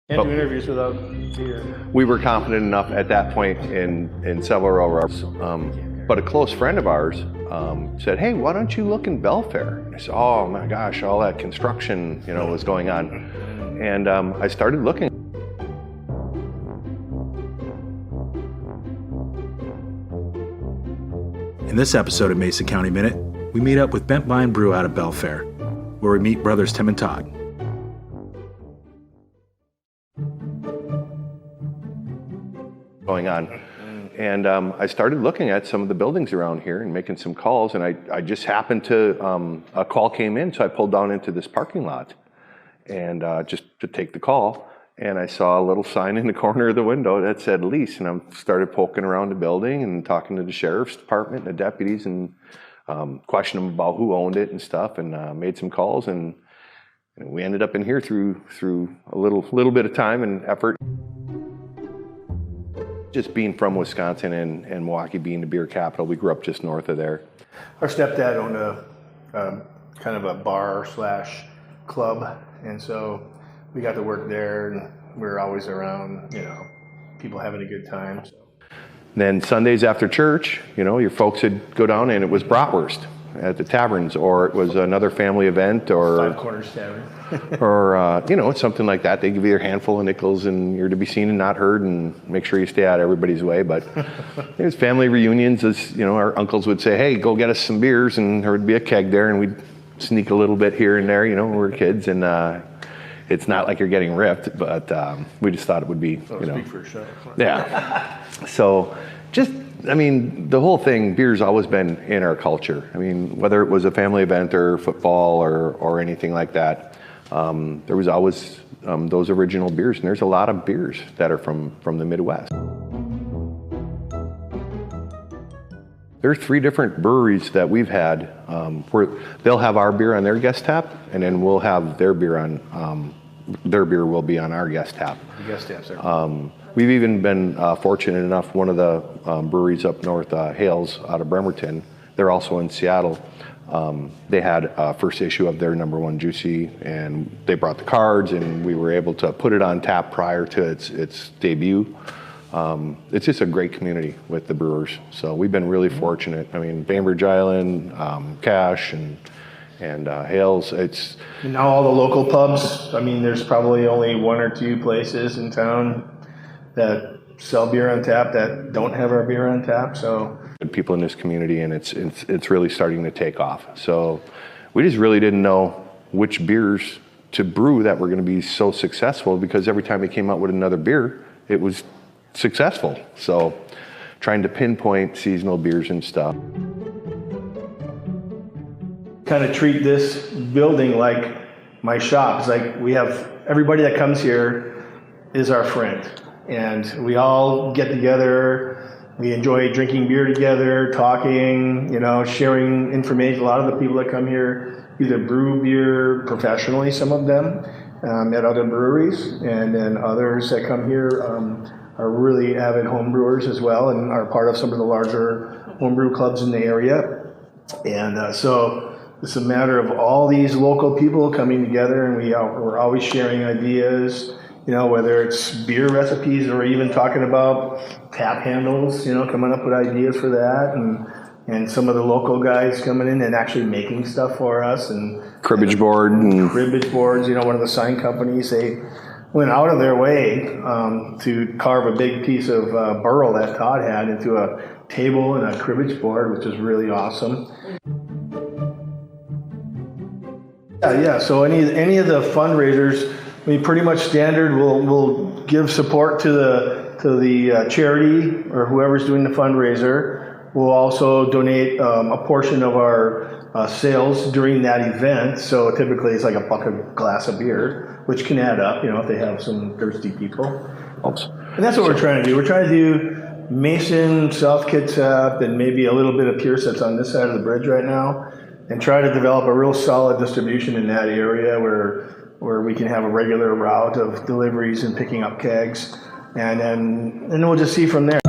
Can't do interviews without beer. We were confident enough at that point in several of our, but a close friend of ours said, "Hey, why don't you look in Belfair?" And I said, "Oh my gosh, all that construction, was going on," and I started looking. In this episode of Mason County Minute, we meet up with Bent Vine Brew out of Belfair, where we meet brothers Tim and Todd. Going on. And I started looking at some of the buildings around here and making some calls, and I just happened to, a call came in, so I pulled down into this parking lot and just to take the call, and I saw a little sign in the corner of the window that said lease, and I started poking around the building and talking to the sheriff's department and the deputies and questioning them about who owned it and stuff, and made some calls, and we ended up in here through a little bit of time and effort. Just being from Wisconsin and Milwaukee being the beer capital, we grew up just north of there. Our stepdad owned a kind of a bar / club, and so we got to work there, and we were always around, people having a good time. So. Then Sundays after church, your folks would go down and it was bratwurst at the taverns, or it was another family event, or Five Corners Tavern. or something like that. They give you a handful of nickels and you're to be seen and not heard, and make sure you stay out of everybody's way. But it was family reunions. As our uncles would say, "Hey, go get us some beers," and there would be a keg there, and we'd sneak a little bit here and there. When we were kids, and it's not like you're getting ripped, but we just thought it would be, Speak for yourself. Yeah. So the whole thing, beer's always been in our culture. Whether it was a family event or football or anything like that, there was always those original beers, and there's a lot of beers that are from the Midwest. There are 3 different breweries that we've had where they'll have our beer on their guest tap, and then we'll have their beer on, their beer will be on our guest tap. The guest taps are We've even been fortunate enough, one of the breweries up north, Hales out of Bremerton, they're also in Seattle. They had a first issue of their #1 Juicy, and they brought the cards, and we were able to put it on tap prior to its debut. It's just a great community with the brewers, so we've been really fortunate. Bainbridge Island, Cache, and Hales. It's now all the local pubs. There's probably only 1 or 2 places in town that sell beer on tap that don't have our beer on tap. So good people in this community, and it's really starting to take off. So we just really didn't know which beers to brew that were going to be so successful, because every time we came out with another beer, it was successful. So trying to pinpoint seasonal beers and stuff. Kind of treat this building like my shop. It's like we have everybody that comes here is our friend, and we all get together. We enjoy drinking beer together, talking, sharing information. A lot of the people that come here either brew beer professionally, some of them at other breweries, and then others that come here are really avid home brewers as well, and are part of some of the larger homebrew clubs in the area. And so it's a matter of all these local people coming together, and we're always sharing ideas, whether it's beer recipes or even talking about tap handles, coming up with ideas for that, and some of the local guys coming in and actually making stuff for us, and Cribbage boards, one of the sign companies, they went out of their way to carve a big piece of burl that Todd had into a table and a cribbage board, which is really awesome. Yeah. So any of the fundraisers, pretty much standard. We'll give support to the charity or whoever's doing the fundraiser. We'll also donate a portion of our sales during that event. So typically it's like a glass of beer, which can add up, if they have some thirsty people. Oops. And that's what we're trying to do. We're trying to do Mason, South Kitsap, and maybe a little bit of Pierce that's on this side of the bridge right now, and try to develop a real solid distribution in that area where we can have a regular route of deliveries and picking up kegs, and then we'll just see from there.